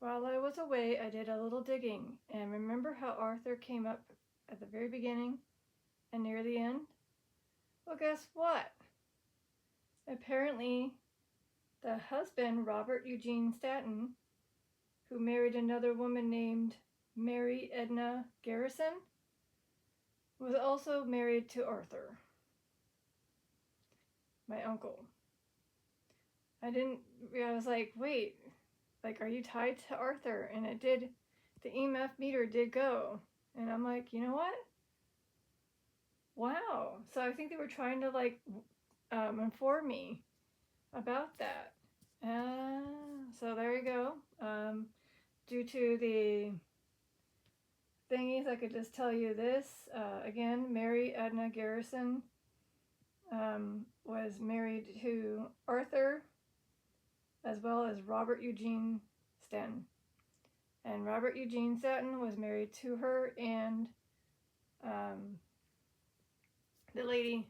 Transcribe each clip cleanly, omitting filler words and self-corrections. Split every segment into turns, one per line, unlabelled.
While I was away, I did a little digging, and remember how Arthur came up at the very beginning and near the end? Well, guess what? Apparently, the husband, Robert Eugene Stanton, who married another woman named Mary Edna Garrison, was also married to Arthur, my uncle. I was like, wait, like, are you tied to Arthur? And it did, the EMF meter did go. And I'm like, you know what? Wow. So I think they were trying to like inform me about that. So there you go. Due to the thingies, I could just tell you this. Again, Mary Edna Garrison was married to Arthur as well as Robert Eugene Stanton. And Robert Eugene Stanton was married to her and the lady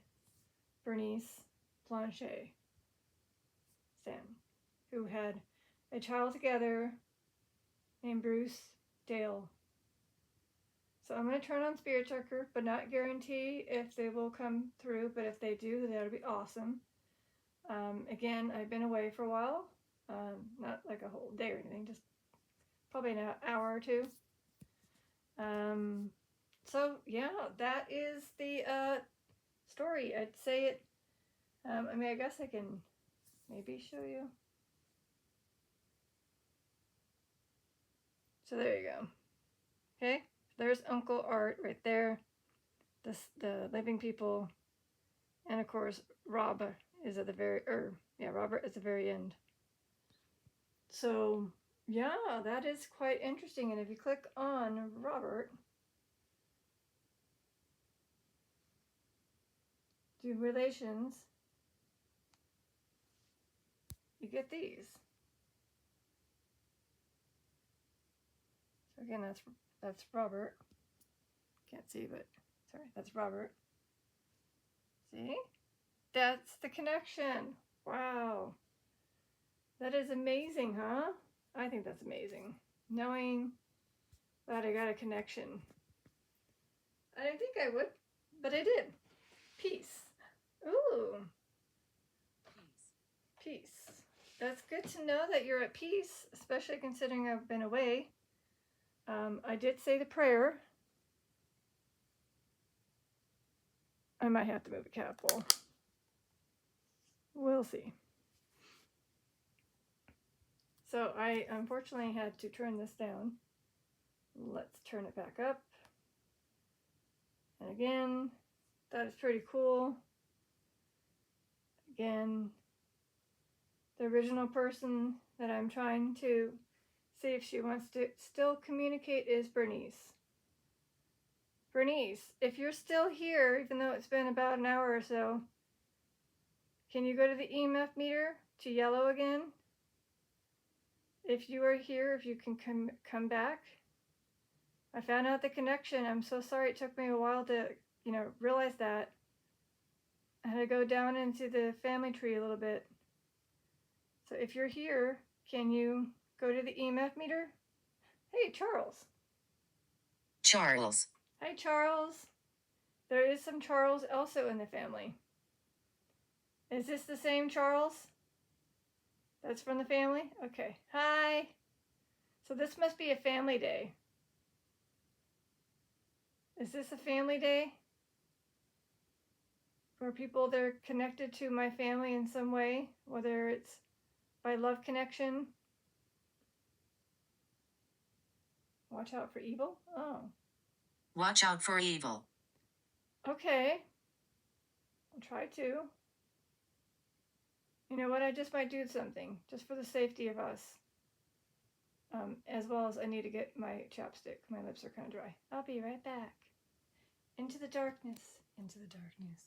Bernice Blanchet Stanton, who had a child together named Bruce Dale. So I'm going to turn on Spirit Checker, but not guarantee if they will come through, but if they do, that'll be awesome. Again, I've been away for a while, not like a whole day or anything, just probably an hour or two. So yeah, that is the story. I'd say it, I mean, I guess I can maybe show you. So there you go. Okay, there's Uncle Art right there. The living people, and of course Rob is at the Robert at the very end. So yeah, that is quite interesting. And if you click on Robert, do relations, you get these. So again, that's Robert. Can't see, but sorry, that's Robert. See? That's the connection. Wow. That is amazing, huh? I think that's amazing. Knowing that I got a connection. I didn't think I would, but I did. Peace. Ooh. Peace. That's good to know that you're at peace, especially considering I've been away. I did say the prayer. I might have to move a cat bowl. We'll see. So I unfortunately had to turn this down. Let's turn it back up. And again, that is pretty cool. Again, the original person that I'm trying to see if she wants to still communicate is Bernice. Bernice, if you're still here, even though it's been about an hour or so, can you go to the EMF meter to yellow again? If you are here, if you can come back. I found out the connection. I'm so sorry it took me a while to, realize that. I had to go down into the family tree a little bit. So if you're here, can you go to the EMF meter? Hey, Charles.
Charles.
Hi, Charles. There is some Charles also in the family. Is this the same Charles? That's from the family? Okay. Hi. So this must be a family day. Is this a family day? For people that are connected to my family in some way, whether it's by love connection. Watch out for evil? Oh.
Watch out for evil.
Okay. I'll try to. You know what? I just might do something just for the safety of us. As well as I need to get my chapstick. My lips are kind of dry. I'll be right back. Into the darkness. Into the darkness.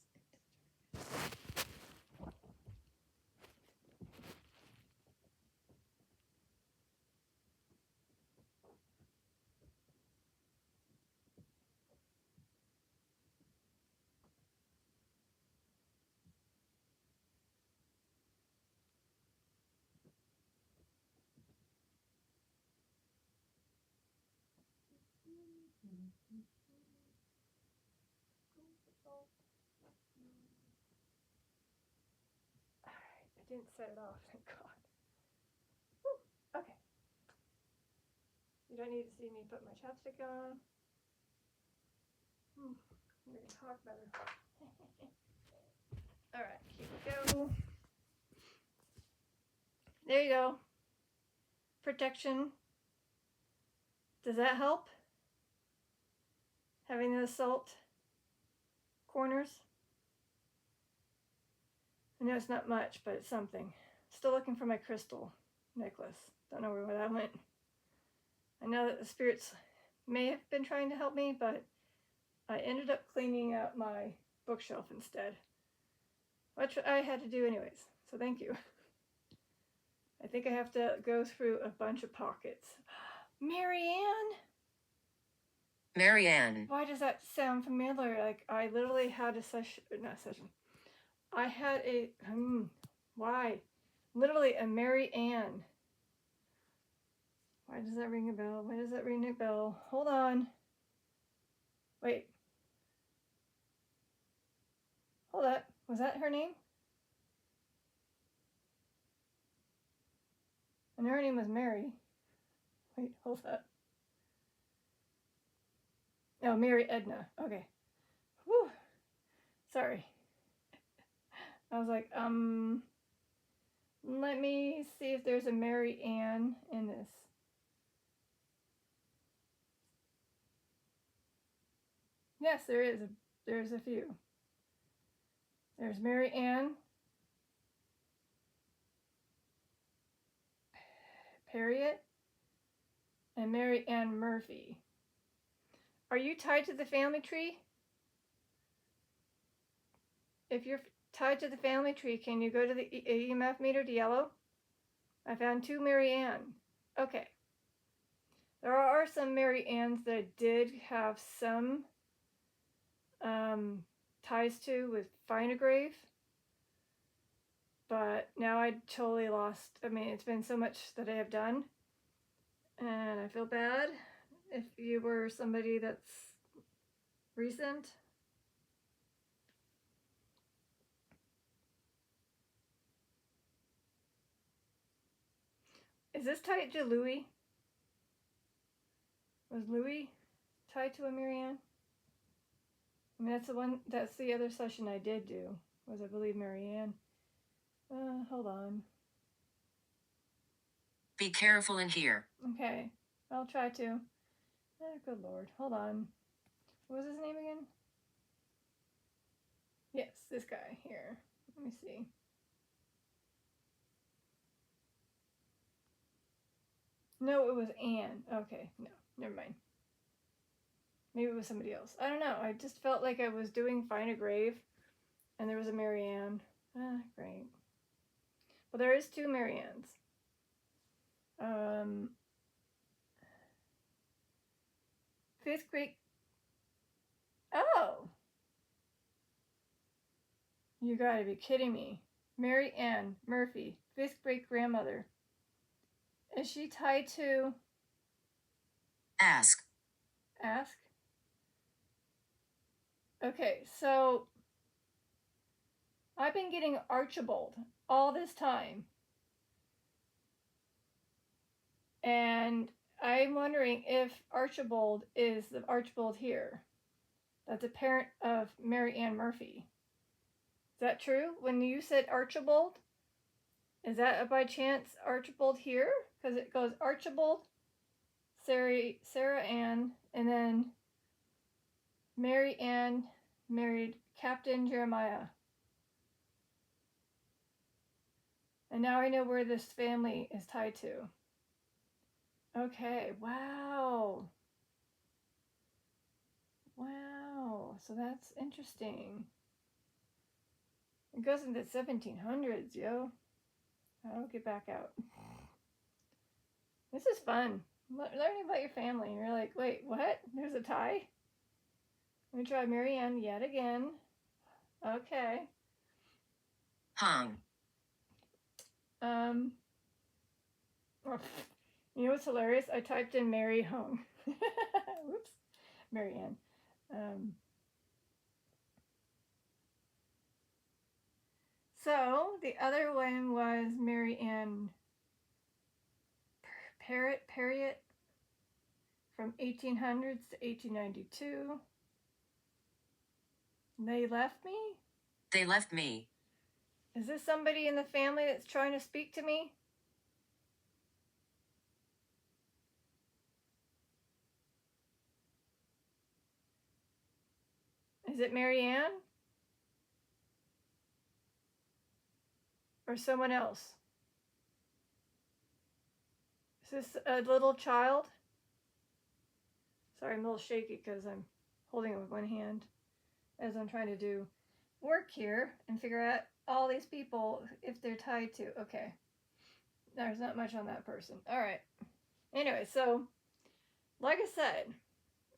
I didn't set it off, thank God. Whew. Okay. You don't need to see me put my chapstick on. I'm going to talk better. Alright, here we go. There you go. Protection. Does that help? Having the salt corners? I know it's not much, but it's something. Still looking for my crystal necklace. Don't know where that went. I know that the spirits may have been trying to help me, but I ended up cleaning out my bookshelf instead. Which I had to do anyways, so thank you. I think I have to go through a bunch of pockets. Marianne?
Marianne.
Why does that sound familiar? Like I literally had a session, not session. I had a, why? Literally a Mary Ann. Why does that ring a bell? Why does that ring a bell? Hold on. Wait. Hold up. Was that her name? I know her name was Mary. Wait, hold up. Oh, Mary Edna. Okay. Whew. Sorry. I was like, let me see if there's a Mary Ann in this. Yes, there is. There's a few. There's Mary Ann Harriet and Mary Ann Murphy. Are you tied to the family tree? If you're tied to the family tree, can you go to the EMFmeter to yellow? I found 2 Mary Ann. Okay. There are some Mary Anns that did have some ties to with Finagrave. But now I totally lost. I mean, it's been so much that I have done. And I feel bad if you were somebody that's recent. Is this tied to Louis? Was Louis tied to a Mary Ann? I mean, that's the other session I did do, was I believe Mary Ann. Hold on.
Be careful in here.
Okay, I'll try to. Good Lord, hold on. What was his name again? Yes, this guy here. Let me see. No, it was Anne. Okay, no, never mind. Maybe it was somebody else. I don't know. I just felt like I was doing Find a Grave, and there was a Mary Ann. Great. Well, there is 2 Mary Anns. 5th grade. Oh! You gotta be kidding me. Mary Ann Murphy, 5th great grandmother. Is she tied to
Ask.
Ask? Okay, so I've been getting Archibald all this time. And I'm wondering if Archibald is the Archibald here. That's a parent of Mary Ann Murphy. Is that true? When you said Archibald, is that by chance Archibald here? Because it goes Archibald, Sarah Ann, and then Mary Ann married Captain Jeremiah. And now I know where this family is tied to. Okay, wow. Wow, so that's interesting. It goes into the 1700s, yo. I'll get back out. This is fun. Learning about your family. You're like, wait, what? There's a tie? Let me try Mary Ann yet again. Okay.
Hung.
You know what's hilarious? I typed in Mary Hung. Whoops. Mary Ann. So the other one was Mary Ann Perriott from 1800s to 1892. They left me?
They left me.
Is this somebody in the family that's trying to speak to me? Is it Mary Ann? Or someone else? Is this a little child? Sorry, I'm a little shaky because I'm holding it with one hand as I'm trying to do work here and figure out all these people if they're tied to. Okay. There's not much on that person. All right. Anyway, so like I said,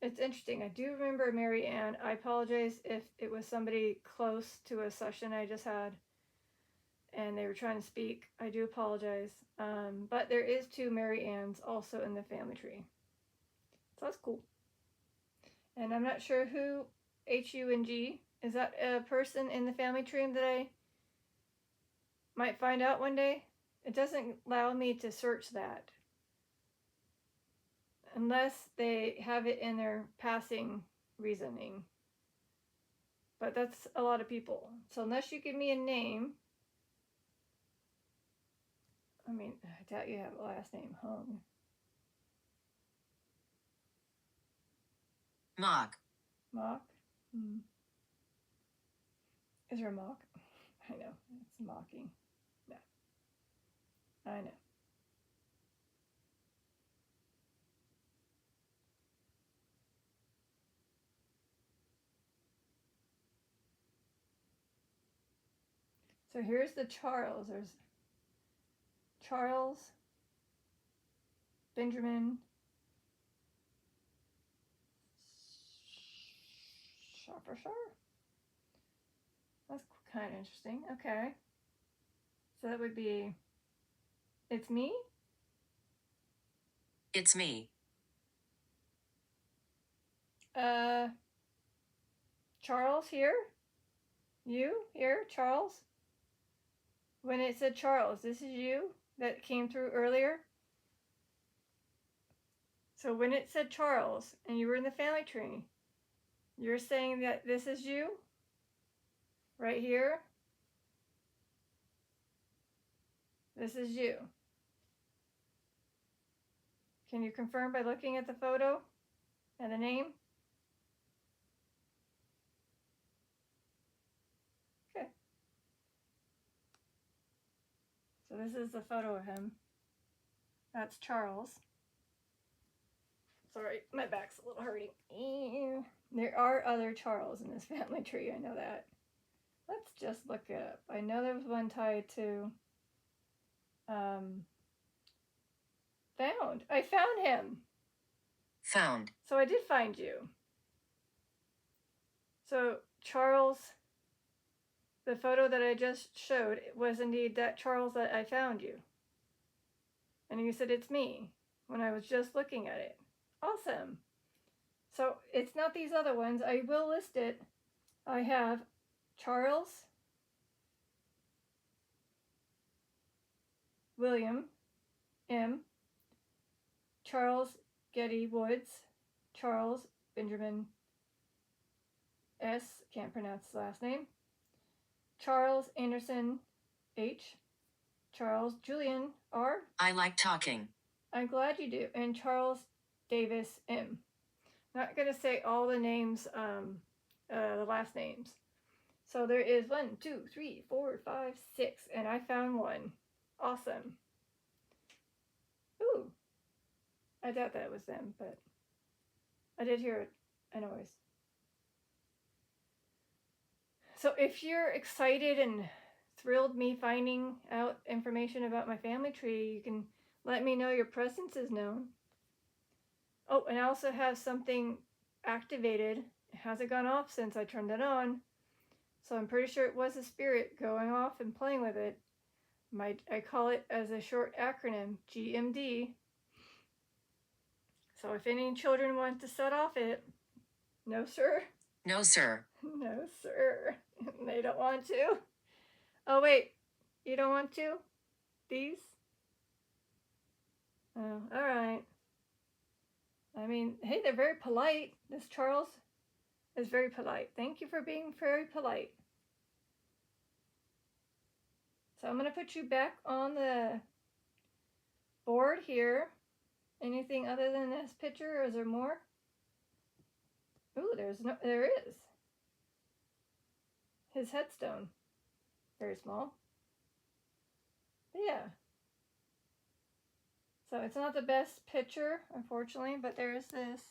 it's interesting. I do remember Mary Ann. I apologize if it was somebody close to a session I just had and they were trying to speak. I do apologize. But there is 2 Mary Anns also in the family tree. So that's cool. And I'm not sure who H-U-N-G. Is that a person in the family tree that I might find out one day? It doesn't allow me to search that. Unless they have it in their passing reasoning. But that's a lot of people. So unless you give me a name, I mean, I doubt you have a last name, Hung.
Mock.
Mock? Is there a mock? I know, it's mocking. No. I know. So here's the Charles. There's Charles, Benjamin, Shopper. That's kind of interesting. Okay. So that would be, it's me?
It's me.
Charles here? You here, Charles? When it said Charles, this is you that came through earlier? So when it said Charles and you were in the family tree, you're saying that this is you? Right here? This is you. Can you confirm by looking at the photo and the name? Okay. So this is the photo of him. That's Charles. Sorry, my back's a little hurting. There are other Charles in this family tree, I know that. Let's just look it up. I know there was one tied to found. I found him.
Found.
So I did find you. So Charles, the photo that I just showed was indeed that Charles that I found you. And you said it's me when I was just looking at it. Awesome. So it's not these other ones. I will list it. I have Charles, William M, Charles Getty Woods, Charles Benjamin S, can't pronounce his last name, Charles Anderson H, Charles Julian R.
I like talking.
I'm glad you do. And Charles Davis M. Not going to say all the names, the last names. So there is 1, 2, 3, 4, 5, 6, and I found one. Awesome. Ooh. I doubt that was them, but I did hear a noise. So if you're excited and thrilled me finding out information about my family tree, you can let me know your presence is known. Oh, and I also have something activated. It hasn't gone off since I turned it on. So I'm pretty sure it was a spirit going off and playing with it. I call it as a short acronym, GMD. So if any children want to set off it, No, sir.
No, sir.
No, sir. They don't want to. Oh, wait. You don't want to? These? Oh, all right. I mean, hey, they're very polite. This Charles is very polite. Thank you for being very polite. So I'm going to put you back on the board here. Anything other than this picture, or is there more? Ooh, there is. His headstone. Very small. But yeah. So it's not the best picture, unfortunately, but there's this.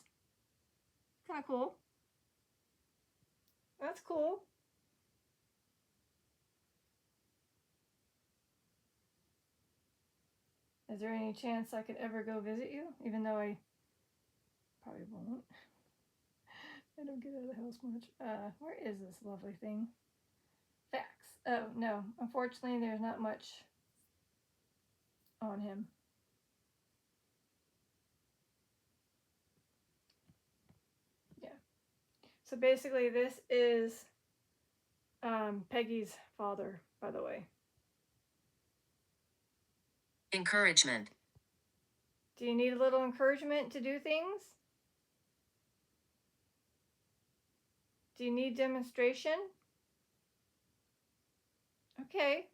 Kind of cool. That's cool. Is there any chance I could ever go visit you? Even though I probably won't. I don't get out of the house much. Where is this lovely thing? Facts. Oh, no. Unfortunately, there's not much on him. Yeah. So basically, this is Peggy's father, by the way.
Encouragement.
Do you need a little encouragement to do things? Do you need demonstration? Okay.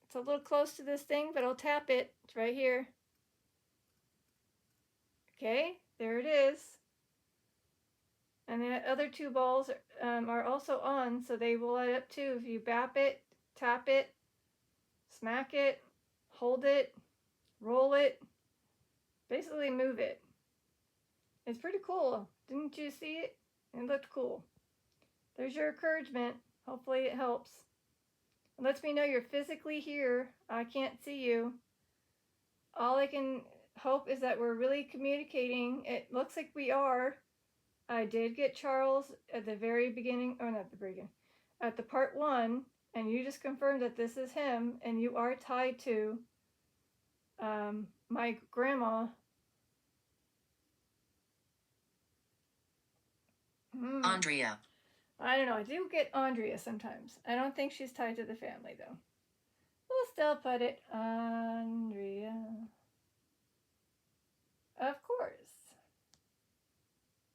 It's a little close to this thing, but I'll tap it. It's right here. Okay, there it is. And the other two balls are also on, so they will light up too. If you bap it, tap it, smack it, hold it, roll it, basically move it. It's pretty cool. Didn't you see it? It looked cool. There's your encouragement. Hopefully it helps. It lets me know you're physically here. I can't see you. All I can hope is that we're really communicating. It looks like we are. I did get Charles at the very beginning, or not the beginning, at the part 1, and you just confirmed that this is him, and you are tied to my grandma.
Andrea.
I don't know. I do get Andrea sometimes. I don't think she's tied to the family, though. We'll still put it Andrea. Of course.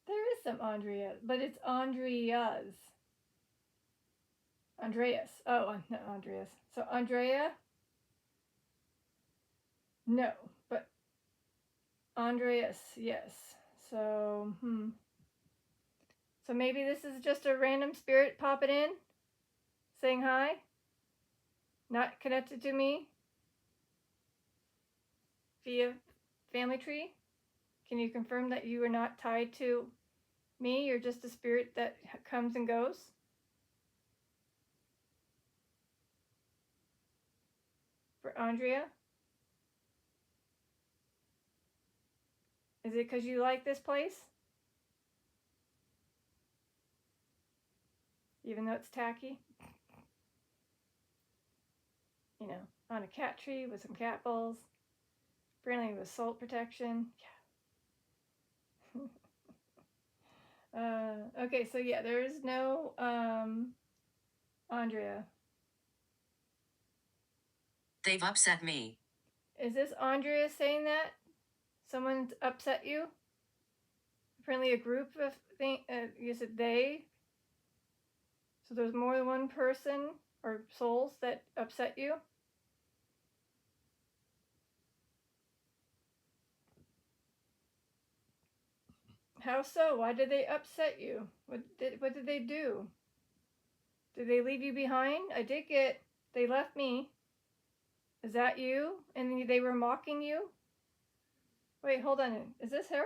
There is some Andrea, but it's Andreas. Andreas. Oh, not Andreas. So Andrea? No, but Andreas, yes. So, So maybe this is just a random spirit popping in, saying hi, not connected to me via family tree. Can you confirm that you are not tied to me? You're just a spirit that comes and goes? For Andrea? Is it because you like this place? Even though it's tacky? You know, on a cat tree with some cat balls. Apparently with salt protection. Yeah. Okay, so yeah, there is no Andrea.
They've upset me.
Is this Andrea saying that? Someone's upset you? Apparently a group of things, you said they? So there's more than one person or souls that upset you? How so? Why did they upset you? What did they do? Did they leave you behind? I did get, they left me. Is that you? And they were mocking you? Wait, hold on. Is this her?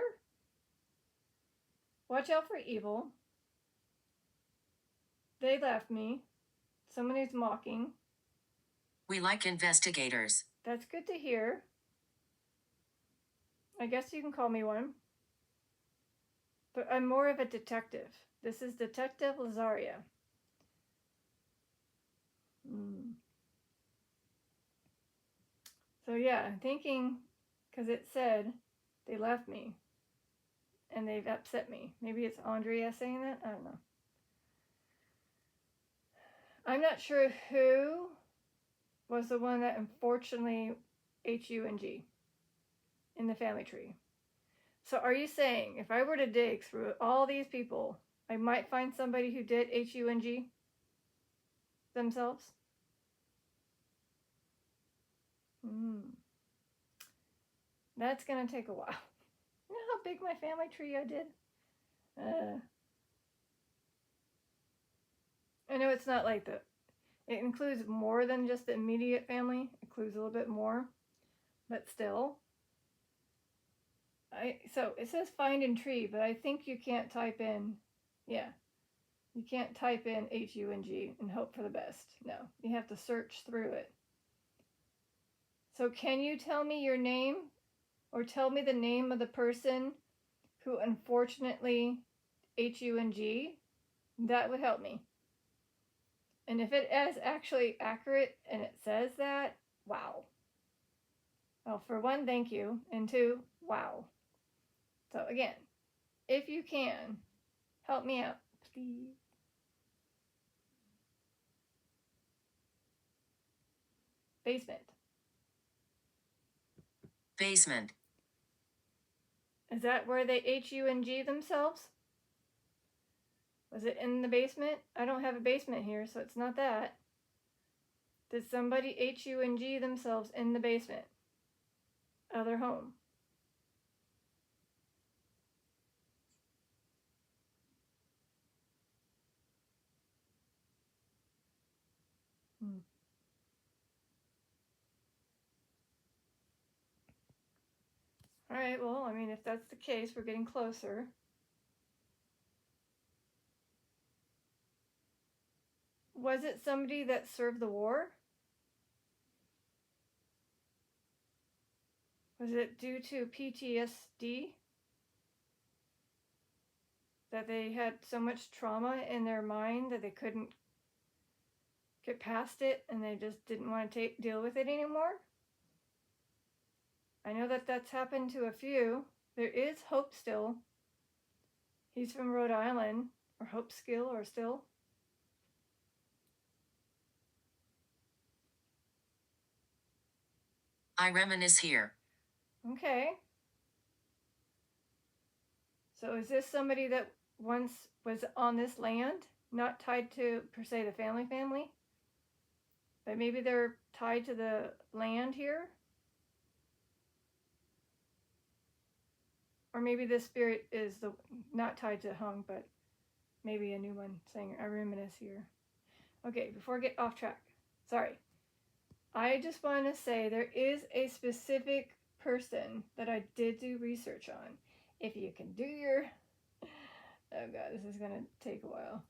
Watch out for evil. They left me. Somebody's mocking.
We like investigators.
That's good to hear. I guess you can call me one. But I'm more of a detective. This is Detective Lazaria. So yeah, I'm thinking, because it said they left me. and they've upset me. Maybe it's Andrea saying that. I don't know. I'm not sure who was the one that unfortunately HUNG in the family tree. So are you saying if I were to dig through all these people, I might find somebody who did HUNG themselves? That's going to take a while. You know how big my family tree I did? I know it's not like it includes more than just the immediate family. It includes a little bit more, but still. So it says find in tree, but I think you can't type in, you can't type in HUNG and hope for the best. No, you have to search through it. So can you tell me your name or tell me the name of the person who unfortunately HUNG? That would help me. And if it is actually accurate and it says that, wow. Well, for one, thank you. And two, wow. So again, if you can, help me out, please. Basement.
Basement.
Is that where they HUNG themselves? Was it in the basement? I don't have a basement here, so it's not that. Did somebody HUNG themselves in the basement of their home? All right, well, I mean, if that's the case, we're getting closer. Was it somebody that served the war? Was it due to PTSD? That they had so much trauma in their mind that they couldn't get past it and they just didn't want to deal with it anymore? I know that that's happened to a few. There is Hope still. He's from Rhode Island, or Hope Skill, or still.
I reminisce here.
Okay. So is this somebody that once was on this land, not tied to, per se, the family? But maybe they're tied to the land here? Or maybe this spirit is not tied to hung, but maybe a new one saying, I reminisce here. Okay, before I get off track. Sorry. I just want to say there is a specific person that I did do research on. If you can do your... Oh god, this is going to take a while.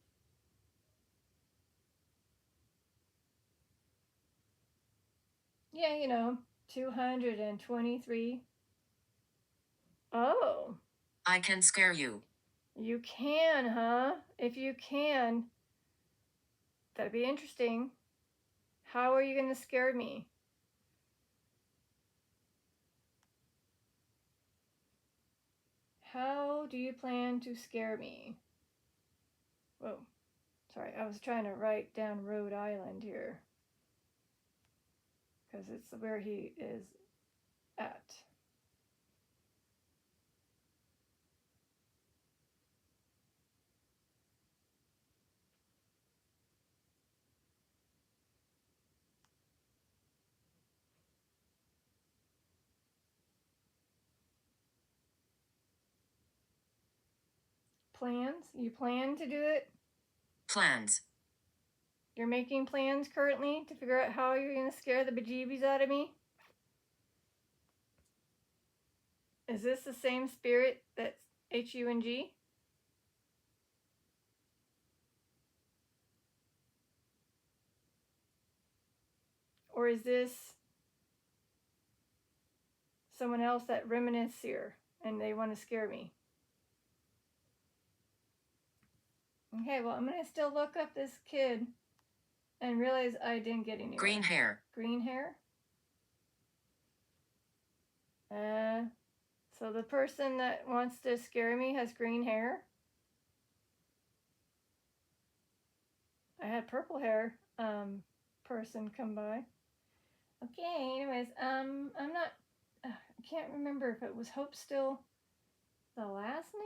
Yeah, 223. Oh.
I can scare you.
You can, huh? If you can, that'd be interesting. How are you going to scare me? How do you plan to scare me? Whoa. Sorry, I was trying to write down Rhode Island here. Because it's where he is at. Plans? You plan to do it?
Plans.
You're making plans currently to figure out how you're going to scare the bejeebies out of me? Is this the same spirit that's HUNG? Or is this someone else that reminisce here and they want to scare me? Okay, well, I'm going to still look up this kid and realize I didn't get anywhere.
Green hair.
Green hair? So the person that wants to scare me has green hair. I had purple hair person come by. Okay, anyways, I'm not, I can't remember if it was Hope still the last name.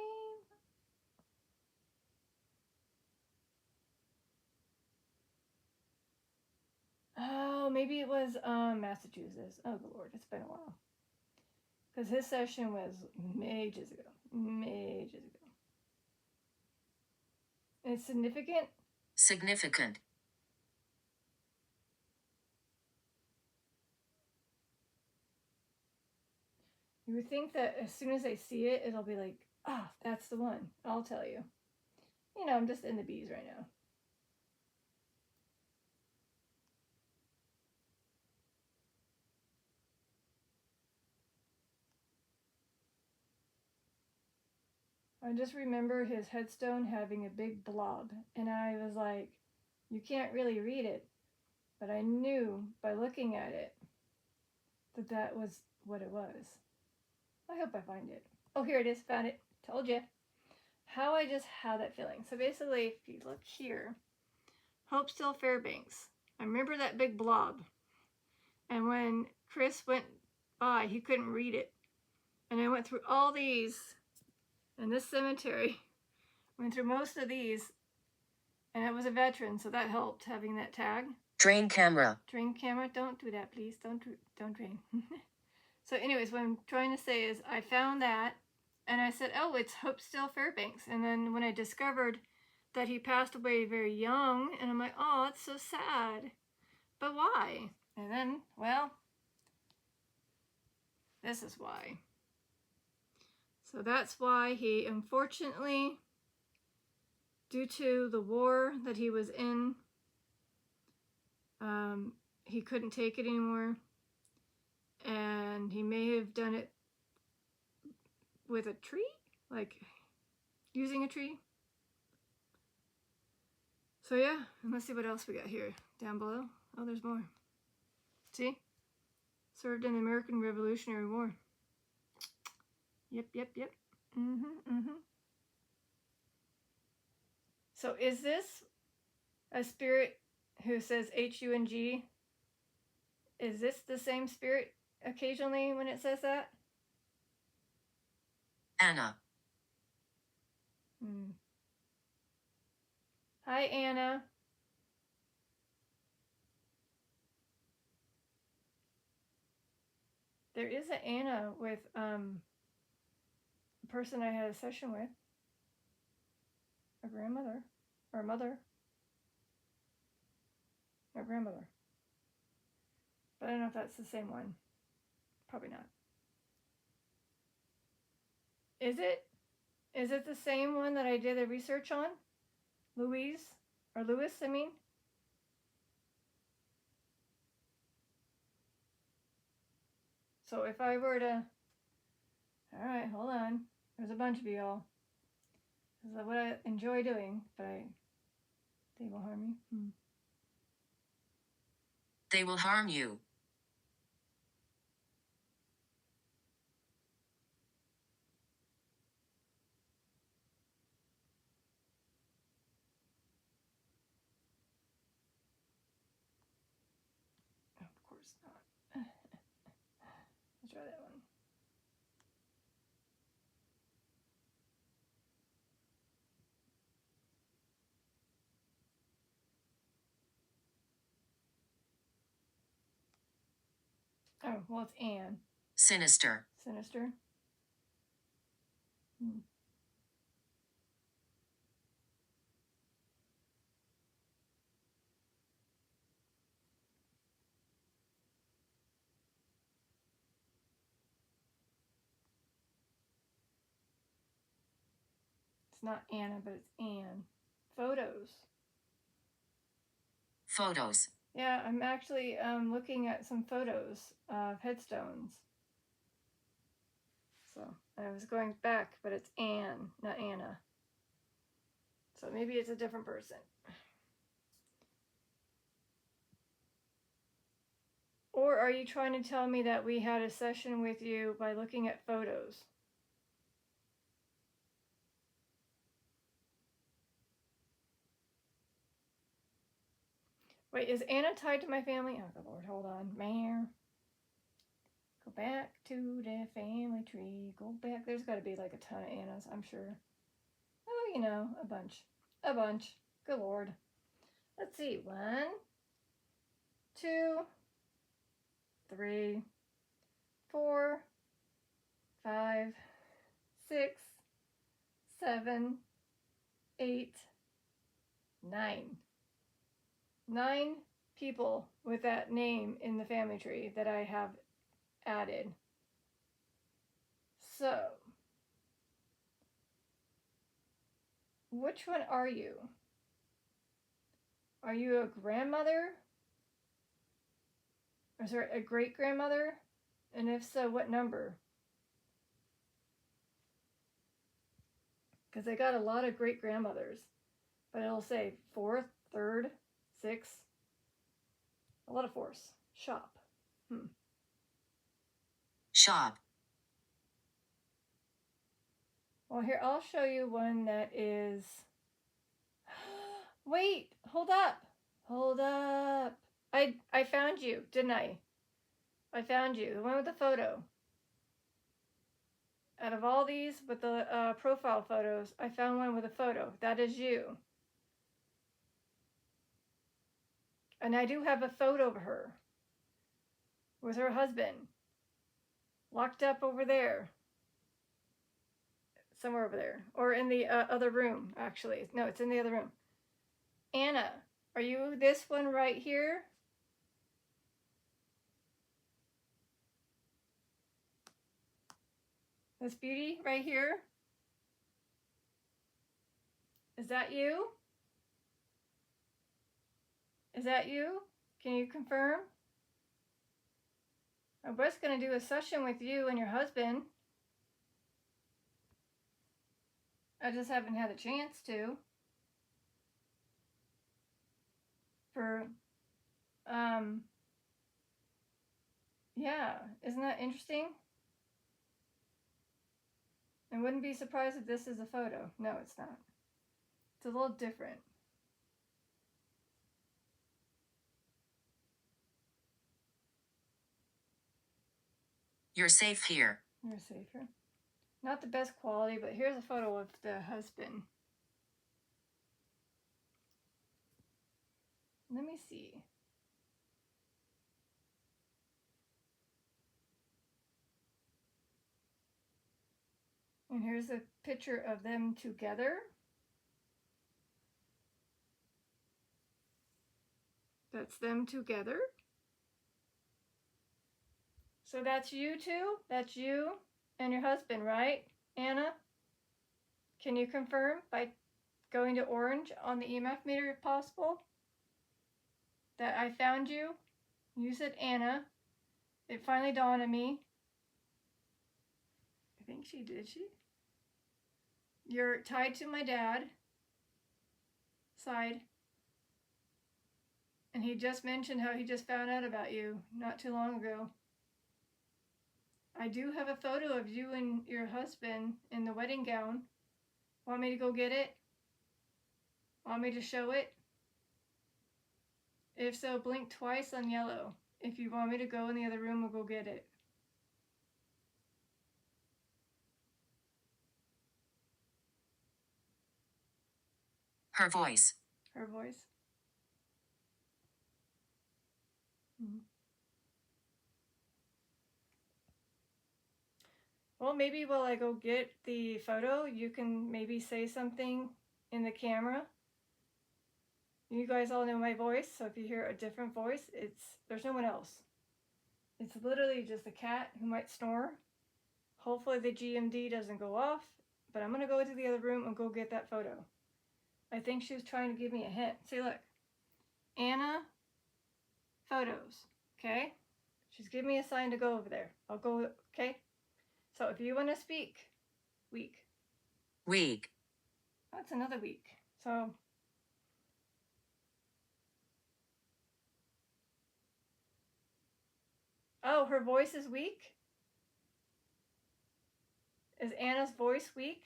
Oh, maybe it was Massachusetts. Oh, good Lord, it's been a while. Because his session was ages ago. Ages ago. And it's significant?
Significant.
You would think that as soon as I see it, it'll be like, ah, that's the one. I'll tell you. You know, I'm just in the bees right now. I just remember his headstone having a big blob, and I was like, you can't really read it, but I knew by looking at it that that was what it was. I hope I find it. Oh, here it is. Found it. Told you. How I just had that feeling. So basically, if you look here, Hopestill Fairbanks. I remember that big blob. And when Chris went by, he couldn't read it. And I went through all these in this cemetery. Went through most of these. And it was a veteran, so that helped having that tag.
Drain camera.
Drain camera. Don't do that, please. Don't drain. So anyways, what I'm trying to say is I found that. And I said, oh, it's Hopestill Fairbanks. And then when I discovered that he passed away very young, and I'm like, oh, it's so sad. But why? And then, well, this is why. So that's why he, unfortunately, due to the war that he was in, he couldn't take it anymore. And he may have done it with a tree, like using a tree. So yeah, and let's see what else we got here down below. Oh, there's more. See? Served in the American Revolutionary War. Yep. So is this a spirit who says H-U-N-G? Is this the same spirit occasionally when it says that?
Anna.
Hi, Anna. There is an Anna with a person I had a session with. A grandmother. Or a mother. Or grandmother. But I don't know if that's the same one. Probably not. Is it? Is it the same one that I did the research on? Louise? Or Lewis, I mean? So if I were to... Alright, hold on. There's a bunch of y'all. This is what I enjoy doing, but they will harm me.
They will harm you.
Oh, of course not. Let's try that one. Oh, well, it's Anne.
Sinister.
Sinister. It's not Anna, but it's Anne. Photos.
Photos.
Yeah, I'm actually looking at some photos of headstones. So I was going back, but it's Anne, not Anna. So maybe it's a different person. Or are you trying to tell me that we had a session with you by looking at photos? Wait, is Anna tied to my family? Oh, good Lord, hold on. Man. Go back to the family tree. Go back. There's got to be like a ton of Annas, I'm sure. Oh, you know, a bunch. A bunch. Good Lord. Let's see. 1, 2, 3, 4, 5, 6, 7, 8, 9. 9 people with that name in the family tree that I have added. So, which one are you? Are you a grandmother? Or sorry, a great grandmother? And if so, what number? Because I got a lot of great grandmothers, but it'll say 4th, 3rd, 6th, a lot of 4s. Shop.
Shop.
Well, here, I'll show you one that is. Wait, hold up. Hold up. I found you, didn't I? I found you, the one with the photo. Out of all these with the profile photos, I found one with a photo. That is you. And I do have a photo of her with her husband locked up over there. Somewhere over there. Or in the other room, actually. No, it's in the other room. Anna, are you this one right here? This beauty right here? Is that you? Is that you? Can you confirm? I was going to do a session with you and your husband. I just haven't had a chance to. Yeah, isn't that interesting? I wouldn't be surprised if this is a photo. No, it's not. It's a little different.
You're safe here.
You're safer. Not the best quality, but here's a photo of the husband. Let me see. And here's a picture of them together. That's them together. So that's you two? That's you and your husband, right, Anna? Can you confirm by going to orange on the EMFmeter if possible that I found you? You said Anna. It finally dawned on me. I think she did, You're tied to my dad side. And he just mentioned how he just found out about you not too long ago. I do have a photo of you and your husband in the wedding gown. Want me to go get it? Want me to show it? If so, blink twice on yellow. If you want me to go in the other room, we'll go get it.
Her voice.
Her voice. Well, maybe while I go get the photo, you can maybe say something in the camera. You guys all know my voice, so if you hear a different voice, there's no one else. It's literally just a cat who might snore. Hopefully the GMD doesn't go off, but I'm gonna go to the other room and go get that photo. I think she was trying to give me a hint. See, look. Anna, photos, okay? She's giving me a sign to go over there. I'll go, okay? So if you want to speak, week.
Week.
That's another week. So oh, her voice is weak? Is Anna's voice weak?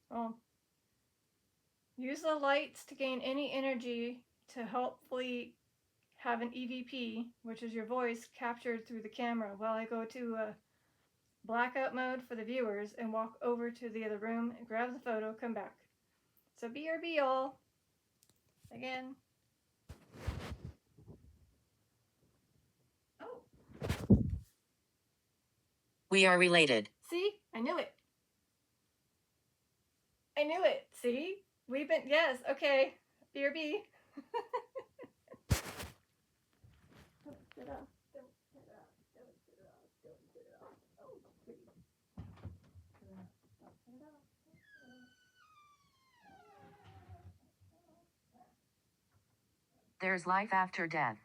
Well, Use the lights to gain any energy to hopefully have an EVP, which is your voice, captured through the camera while I go to blackout mode for the viewers and walk over to the other room and grab the photo, come back. So BRB all. Again. Oh.
We are related.
See? I knew it. I knew it. See? We've been, yes, okay. BRB. Don't sit up. Don't sit up. Don't sit up. Don't sit up. Oh, please. Don't sit up.
There's life after death.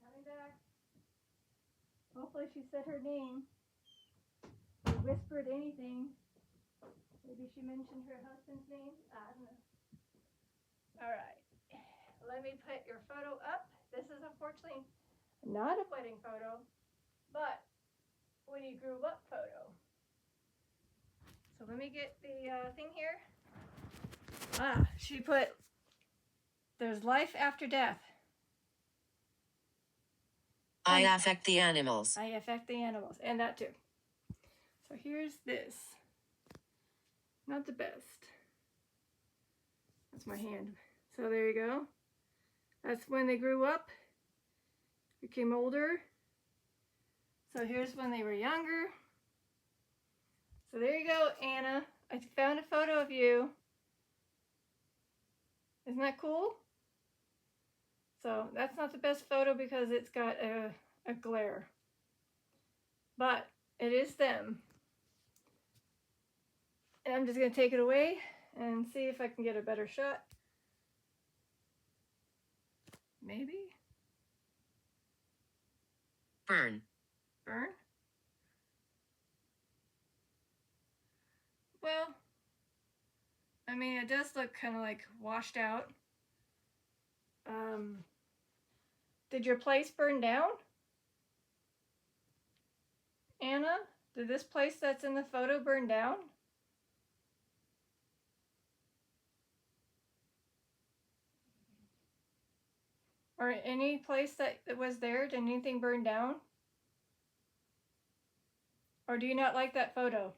Coming back. Hopefully she said her name. Or whispered anything. Maybe she mentioned her husband's name. I don't know. Alright. Let me put your photo up. This is unfortunately not a wedding photo, but when you grew up photo. So let me get the thing here. She put, there's life after death.
I affect the animals.
I affect the animals, and that too. So here's this. Not the best. That's my hand. So there you go. That's when they grew up, became older. So here's when they were younger. So there you go, Anna. I found a photo of you. Isn't that cool? So that's not the best photo because it's got a glare. But it is them. And I'm just going to take it away and see if I can get a better shot. Maybe?
Burn.
Burn? Well, I mean, it does look kind of like washed out. Did your place burn down? Anna, did this place that's in the photo burn down? Or any place that was there, did anything burn down? Or do you not like that photo?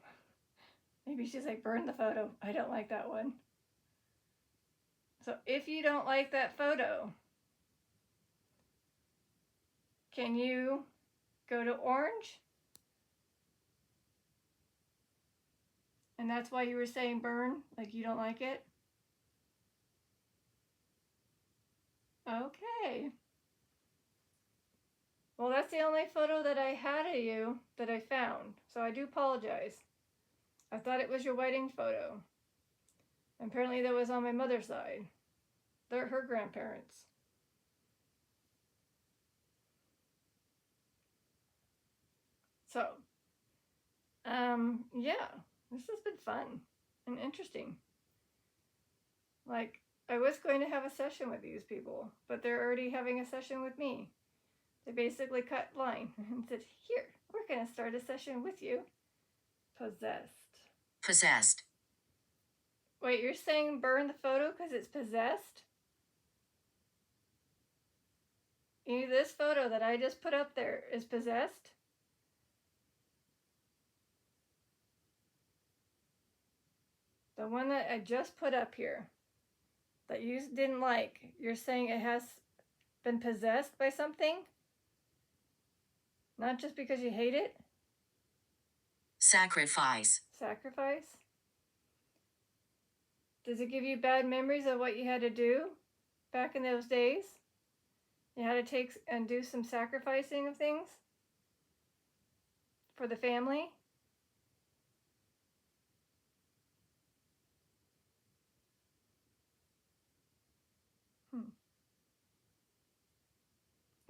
Maybe she's like, burn the photo. I don't like that one. So if you don't like that photo, can you go to orange? And that's why you were saying burn, like you don't like it? Okay. Well, that's the only photo that I had of you that I found. So I do apologize. I thought it was your wedding photo. Apparently that was on my mother's side. They're her grandparents. So, yeah, this has been fun and interesting. Like, I was going to have a session with these people, but they're already having a session with me. They basically cut line and said, here, we're going to start a session with you. Possessed.
Possessed.
Wait, you're saying burn the photo because it's possessed? This photo that I just put up there is possessed? The one that I just put up here that you didn't like, you're saying it has been possessed by something? Not just because you hate it?
Sacrifice.
Sacrifice? Does it give you bad memories of what you had to do back in those days? You had to take and do some sacrificing of things for the family.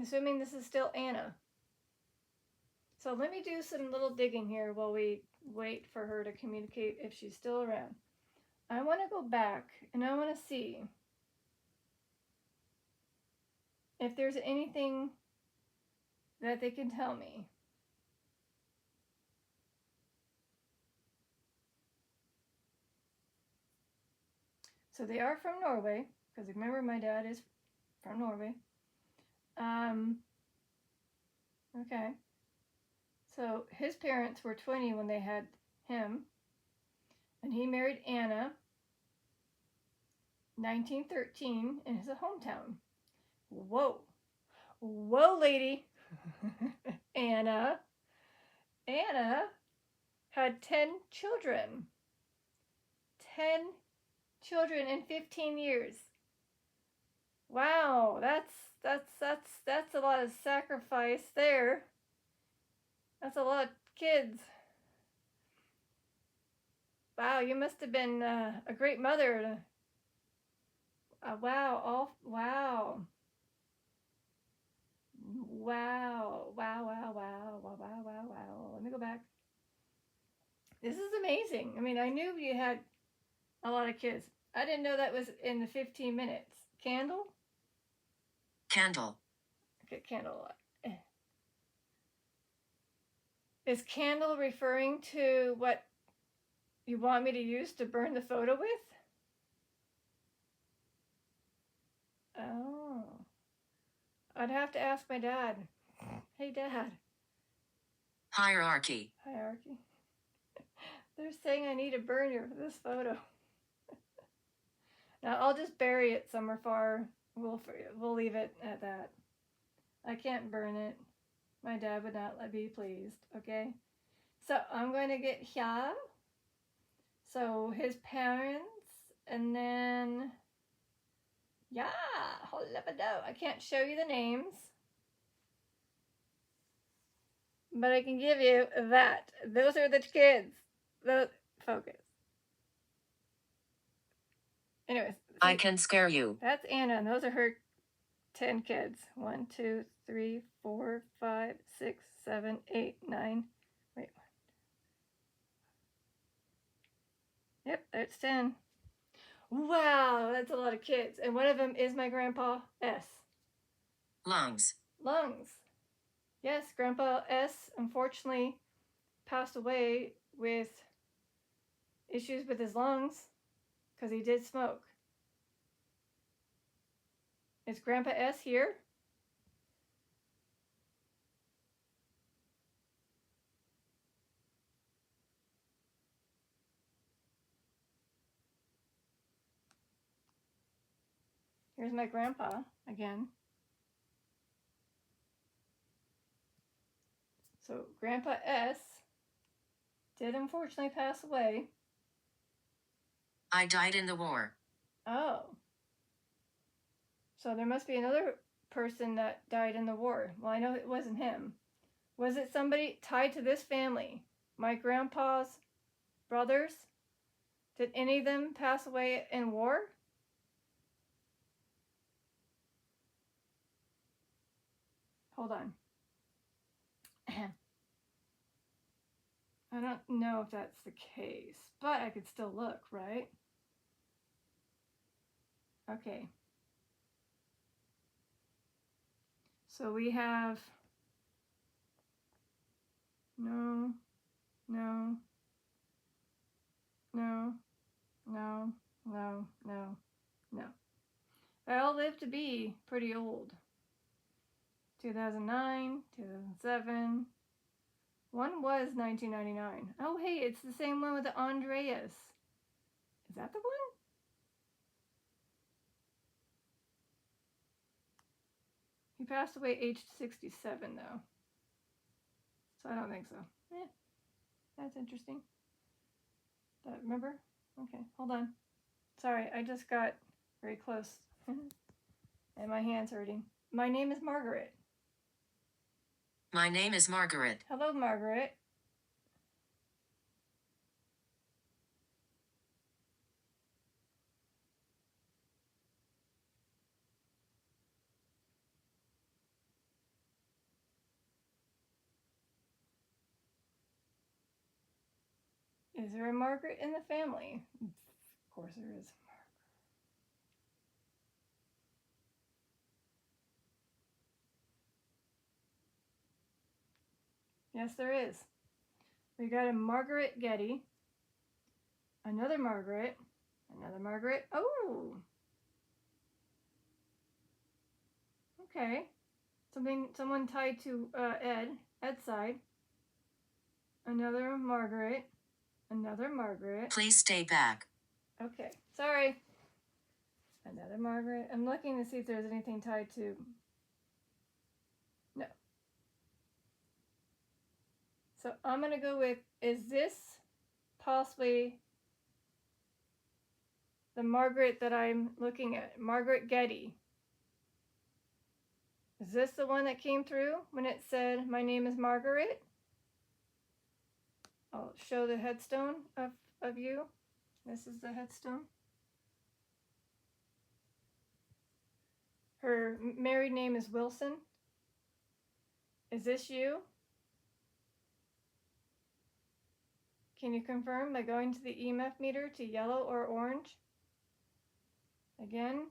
Assuming this is still Anna. So let me do some little digging here while we wait for her to communicate if she's still around. I want to go back and I want to see if there's anything that they can tell me. So they are from Norway, because remember my dad is from Norway. Okay. So his parents were 20 when they had him, and he married Anna, 1913, in his hometown. Whoa. Whoa, lady. Anna had 10 children. 10 children in 15 years. Wow, that's a lot of sacrifice there. That's a lot of kids. Wow, you must have been a great mother. Wow. Let me go back. This is amazing. I mean, I knew you had a lot of kids. I didn't know that was in the 15 minutes. Candle?
Candle.
Okay, candle. Is candle referring to what you want me to use to burn the photo with? Oh. I'd have to ask my dad. Hey, Dad.
Hierarchy.
Hierarchy. They're saying I need a burner for this photo. Now, I'll just bury it somewhere far. We'll leave it at that. I can't burn it. My dad would not be pleased, okay? So I'm going to get here. So his parents, and then, yeah, hold up a dough. I can't show you the names, but I can give you that. Those are the kids. Focus. Anyways.
I can scare you.
That's Anna, and those are her 10 kids. 1, 2, 3, 4, 5, 6, 7, 8, 9. Wait. Yep, that's 10. Wow, that's a lot of kids. And one of them is my grandpa S.
Lungs.
Yes, Grandpa S unfortunately passed away with issues with his lungs because he did smoke. Is Grandpa S here? Here's my grandpa again. So Grandpa S did unfortunately pass away.
I died in the war.
Oh. So there must be another person that died in the war. Well, I know it wasn't him. Was it somebody tied to this family? My grandpa's brothers? Did any of them pass away in war? Hold on. I don't know if that's the case, but I could still look, right? Okay. So we have no. They all lived to be pretty old. 2009, 2007. One was 1999. Oh, hey, it's the same one with the Andreas. Is that the one? He passed away aged 67, though. So I don't think so. That's interesting. Remember? Okay, hold on. Sorry, I just got very close. And my hand's hurting. My name is Margaret.
My name is Margaret.
Hello, Margaret. Is there a Margaret in the family? Of course there is. Yes, there is. We got a Margaret Getty, another Margaret, another Margaret. Oh, okay. Someone tied to Ed's side. Another Margaret, another Margaret.
Please stay back.
Okay, sorry. Another Margaret. I'm looking to see if there's anything tied to. No. So I'm gonna go with, is this possibly the Margaret that I'm looking at? Margaret Getty. Is this the one that came through when it said, my name is Margaret? I'll show the headstone of you. This is the headstone. Her married name is Wilson. Is this you? Can you confirm by going to the EMFmeter to yellow or orange? Again,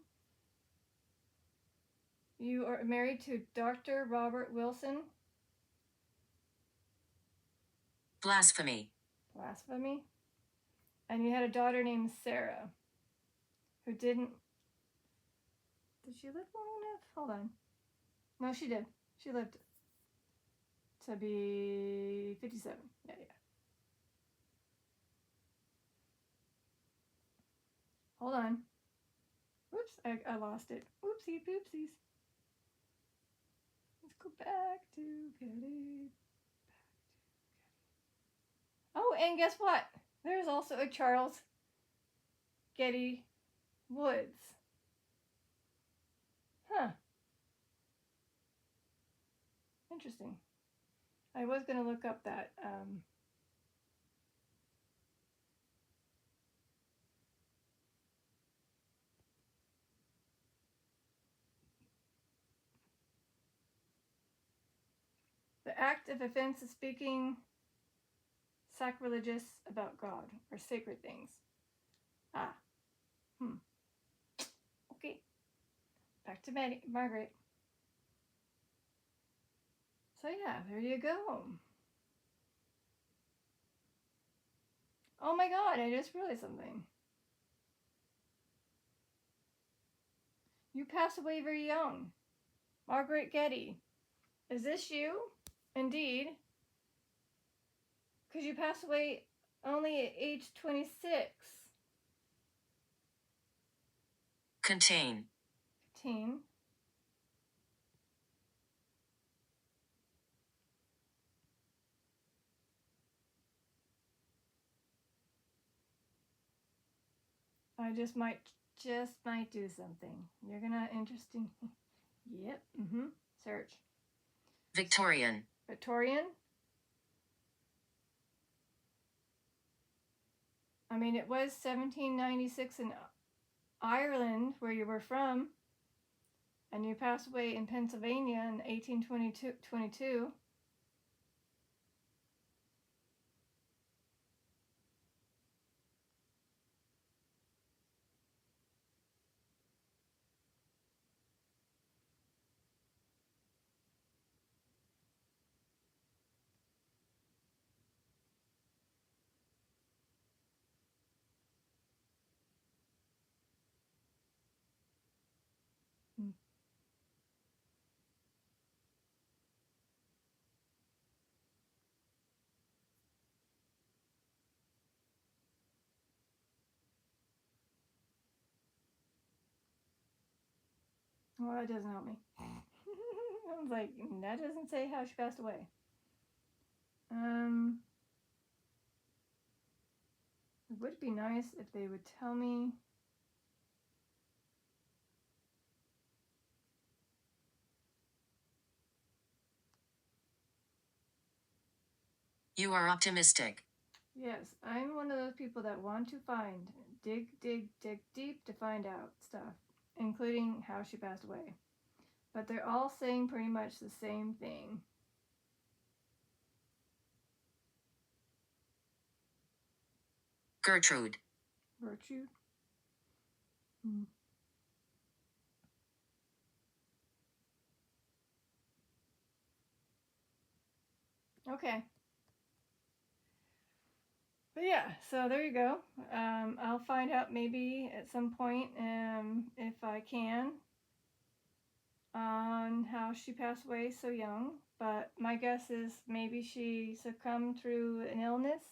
you are married to Dr. Robert Wilson.
Blasphemy.
Blasphemy. And you had a daughter named Sarah who didn't. Did she live long enough? Hold on. No, she did. She lived to be 57. Yeah. Hold on. Whoops, I lost it. Oopsie poopsies. Let's go back to Getty. Oh, and guess what? There's also a Charles Getty Woods. Huh. Interesting. I was going to look up that. The act of offense is speaking sacrilegious about God or sacred things. Ah. Okay. Back to Margaret. So yeah, there you go. Oh my God, I just realized something. You passed away very young. Margaret Getty. Is this you? Indeed. Because you passed away only at age 26.
Contain.
Teen. I just might do something. You're gonna interesting. Yep. Search.
Victorian.
Victorian. I mean, it was 1796 in Ireland, where you were from, and you passed away in Pennsylvania in 1822. Well, that doesn't help me. I was like, that doesn't say how she passed away. It would be nice if they would tell me.
You are optimistic.
Yes, I'm one of those people that want to dig deep to find out stuff, including how she passed away. But they're all saying pretty much the same thing.
Gertrude.
Virtue? Okay. But yeah, so there you go. I'll find out maybe at some point, if I can, on how she passed away so young. But my guess is maybe she succumbed through an illness.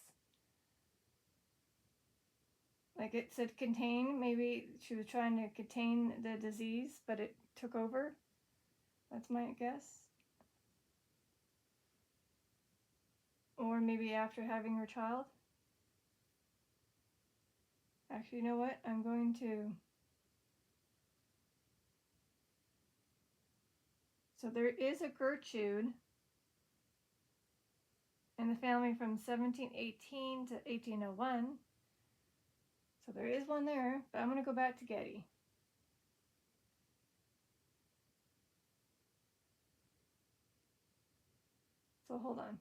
Like it said, contain. Maybe she was trying to contain the disease, but it took over. That's my guess. Or maybe after having her child. Actually, you know what? I'm going to. So there is a Gertrude in the family from 1718 to 1801. So there is one there, but I'm going to go back to Getty. So hold on.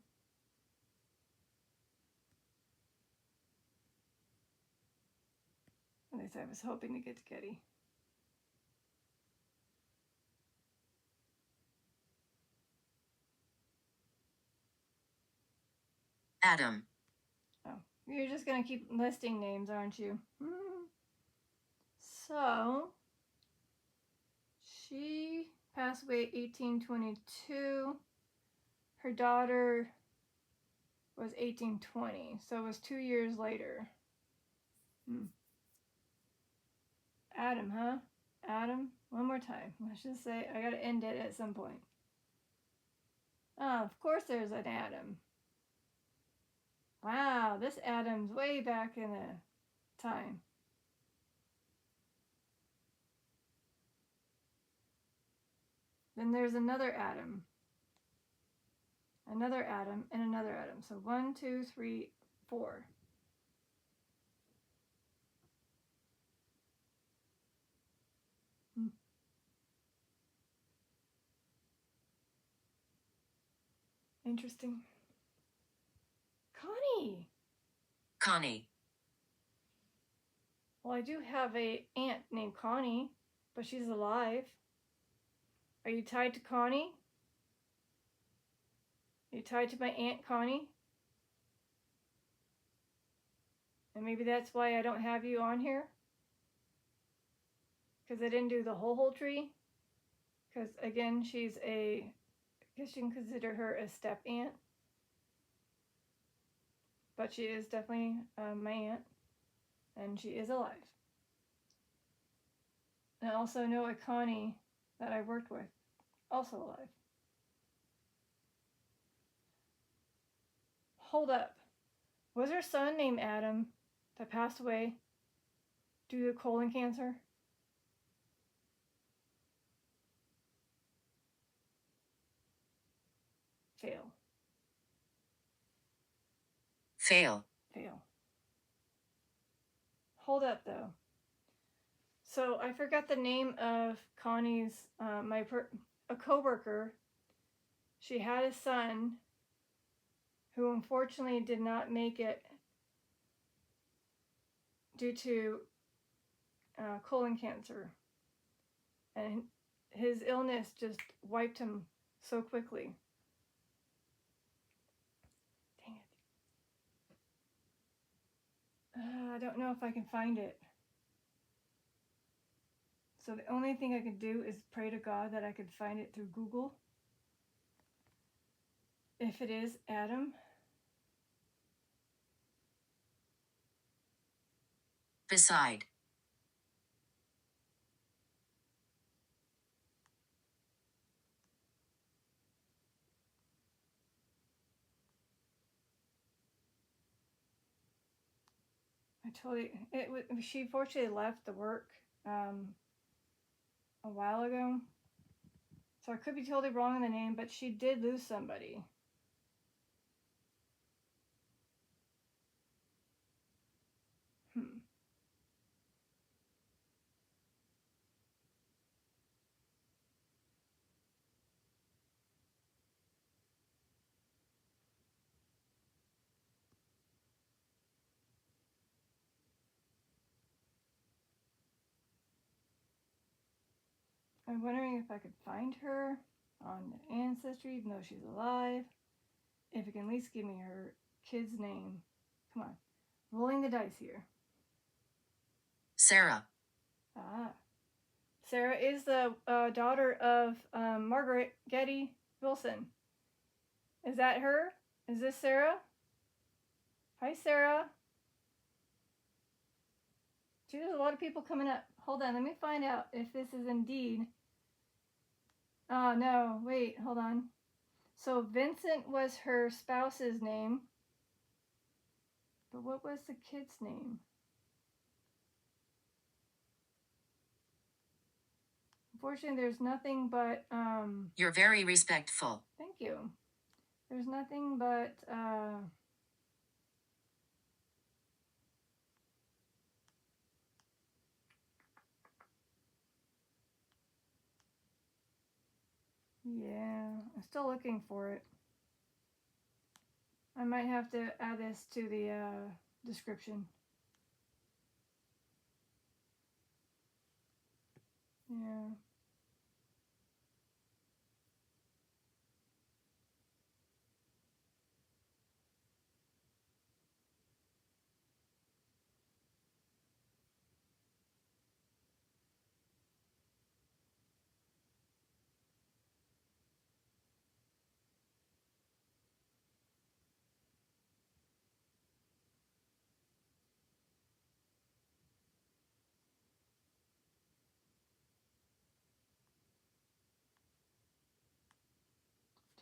At least I was hoping to get to Getty.
Adam.
Oh, you're just going to keep listing names, aren't you? So, she passed away 1822. Her daughter was 1820, so it was 2 years later. Adam, huh? Adam? One more time. Let's just say I gotta end it at some point. Oh, of course there's an Adam. Wow, this Adam's way back in the time. Then there's another Adam. Another Adam and another Adam. So 1, 2, 3, 4. Interesting. Connie.
Connie.
Well, I do have a aunt named Connie, but she's alive. Are you tied to Connie? Are you tied to my Aunt Connie? And maybe that's why I don't have you on here? Because I didn't do the whole tree? Because, again, she's I guess you can consider her a step aunt. But she is definitely my aunt. And she is alive. And I also know a Connie that I worked with, also alive. Hold up. Was her son named Adam that passed away due to colon cancer? Fail.
Fail.
Fail. Hold up, though. So I forgot the name of Connie's, a coworker. She had a son who unfortunately did not make it due to colon cancer. And his illness just wiped him so quickly. Dang it. I don't know if I can find it. So the only thing I could do is pray to God that I could find it through Google. If it is Adam.
Beside.
She fortunately left the work a while ago. So I could be totally wrong in the name, but she did lose somebody. I'm wondering if I could find her on Ancestry, even though she's alive. If you can at least give me her kid's name. Come on. Rolling the dice here.
Sarah.
Ah. Sarah is the daughter of Margaret Getty Wilson. Is that her? Is this Sarah? Hi, Sarah. Gee, there's a lot of people coming up. Hold on, let me find out if this is indeed. Oh, no, wait, hold on. So Vincent was her spouse's name. But what was the kid's name? Unfortunately, there's nothing but,
You're very respectful.
Thank you. There's nothing but, yeah, I'm still looking for it. I might have to add this to the description. Yeah.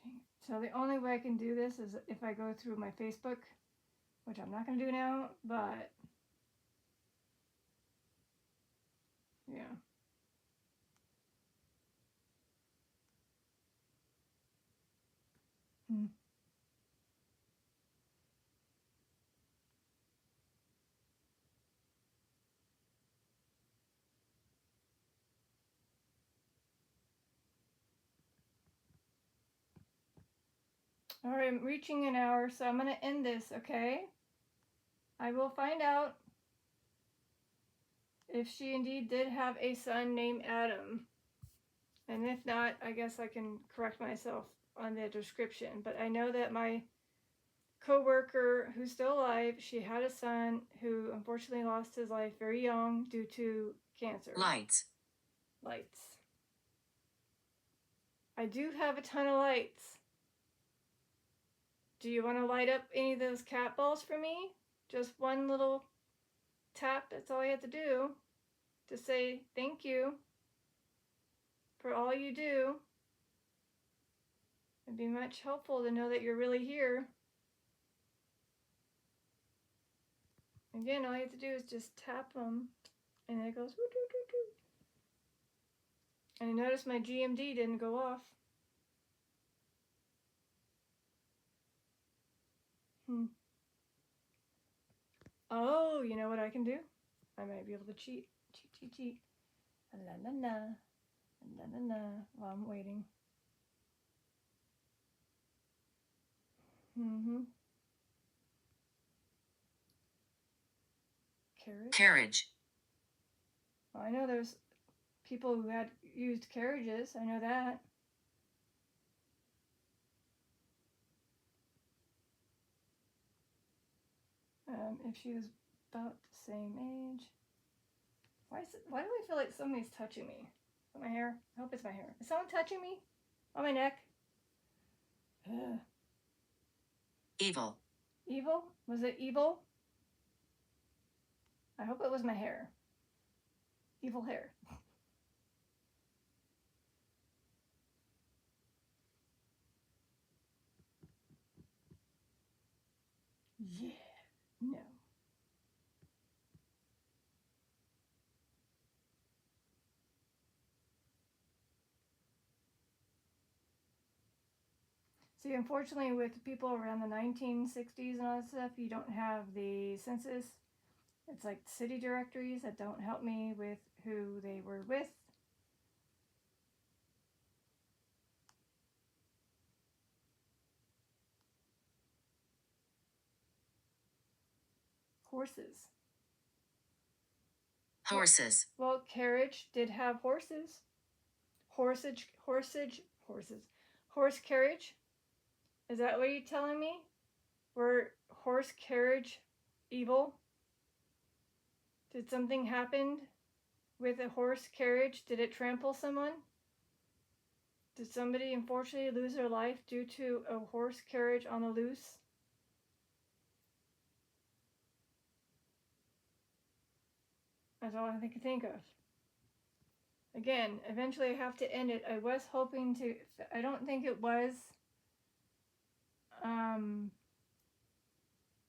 Dang it. So the only way I can do this is if I go through my Facebook, which I'm not going to do now, but yeah. Hmm. All right, I'm reaching an hour, so I'm going to end this, okay? I will find out if she indeed did have a son named Adam. And if not, I guess I can correct myself on the description. But I know that my coworker who's still alive, she had a son who unfortunately lost his life very young due to cancer.
Lights.
Lights. I do have a ton of lights. Do you want to light up any of those cat balls for me? Just one little tap, that's all you have to do to say thank you for all you do. It'd be much helpful to know that you're really here. Again, all you have to do is just tap them, and it goes woo doo doo doo. And I noticed my GMD didn't go off. Oh, you know what I can do? I might be able to cheat. Cheat. La la la. La la la. While I'm waiting.
Carriage.
Well, I know there's people who had used carriages. I know that. If she was about the same age. Why do I feel like somebody's touching me? Is that my hair? I hope it's my hair. Is someone touching me? On my neck? Ugh.
Evil.
Evil? Was it evil? I hope it was my hair. Evil hair. Yeah. No. See, unfortunately, with people around the 1960s and all that stuff, you don't have the census. It's like city directories that don't help me with who they were with. Horses.
Horses.
Well, carriage did have horses. horse carriage? Is that what you're telling me? Were horse carriage evil? Did something happen with a horse carriage? Did it trample someone? Did somebody unfortunately lose their life due to a horse carriage on the loose? That's all I can think of. Again, eventually I have to end it. I was hoping to, I don't think it was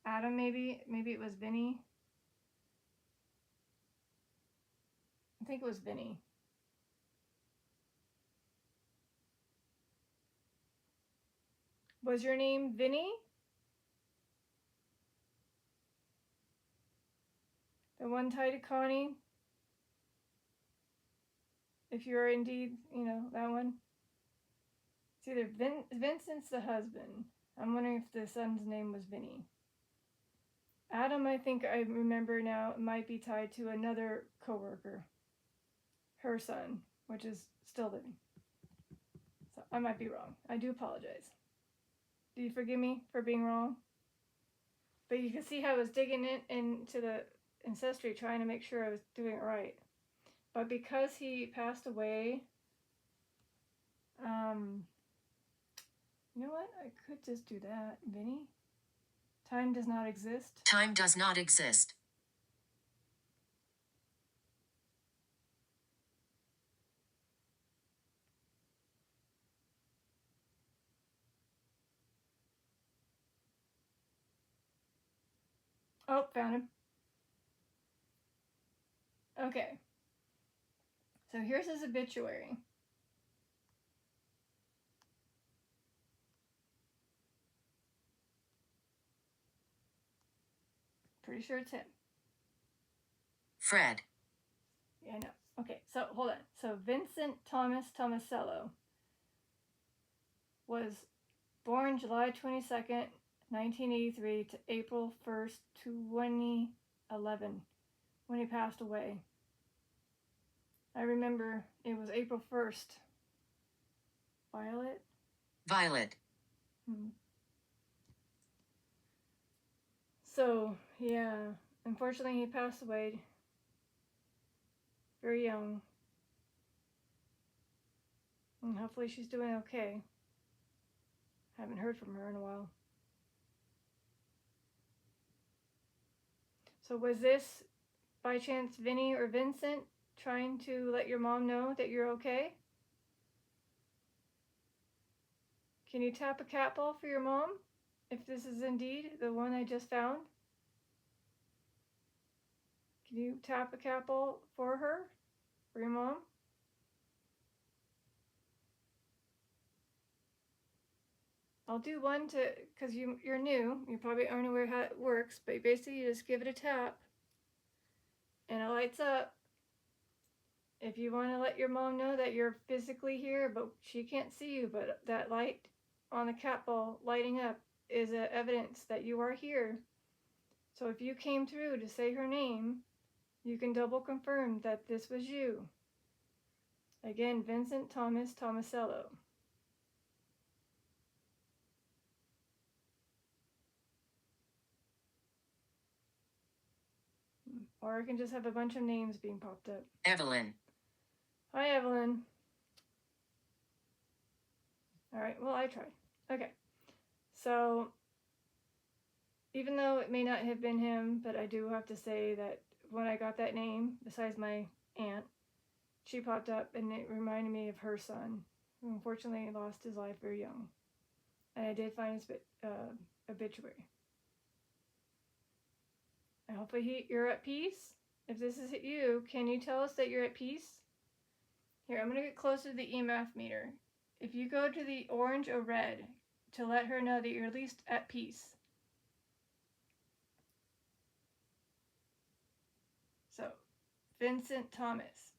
Adam, maybe it was Vinny. I think it was Vinny. Was your name Vinny? The one tied to Connie? If you're indeed, that one. It's either Vincent's the husband. I'm wondering if the son's name was Vinny. Adam, I think I remember now, might be tied to another coworker. Her son, which is still living. So I might be wrong. I do apologize. Do you forgive me for being wrong? But you can see how I was digging into the ancestry, trying to make sure I was doing it right. But because he passed away, you know what? I could just do that. Vinny? Time does not exist.
Time does not exist.
Oh, found him. Okay. So here's his obituary. Pretty sure it's him.
Fred.
Yeah, I know. Okay, so hold on. So Vincent Thomas Tomasello was born July 22nd, 1983 to April 1st, 2011, when he passed away. I remember it was April 1st. Violet?
Violet.
So, yeah, unfortunately he passed away very young. And hopefully she's doing okay. Haven't heard from her in a while. So was this, by chance, Vinny or Vincent trying to let your mom know that you're okay? Can you tap a cat ball for your mom? If this is indeed the one I just found? Can you tap a cat ball for her? For your mom? I'll do one because you're new. You probably aren't aware how it works, but basically you just give it a tap and it lights up. If you want to let your mom know that you're physically here, but she can't see you, but that light on the cat ball lighting up is evidence that you are here. So if you came through to say her name, you can double confirm that this was you. Again, Vincent Thomas Tomasello. Or I can just have a bunch of names being popped up.
Evelyn.
Hi, Evelyn. All right, well, I tried. Okay, so even though it may not have been him, but I do have to say that when I got that name, besides my aunt, she popped up and it reminded me of her son, who unfortunately lost his life very young. And I did find his obituary. And hopefully you're at peace. If this is you, can you tell us that you're at peace? Here, I'm going to get closer to the EMFmeter. If you go to the orange or red to let her know that you're at least at peace. So, Vincent Thomas.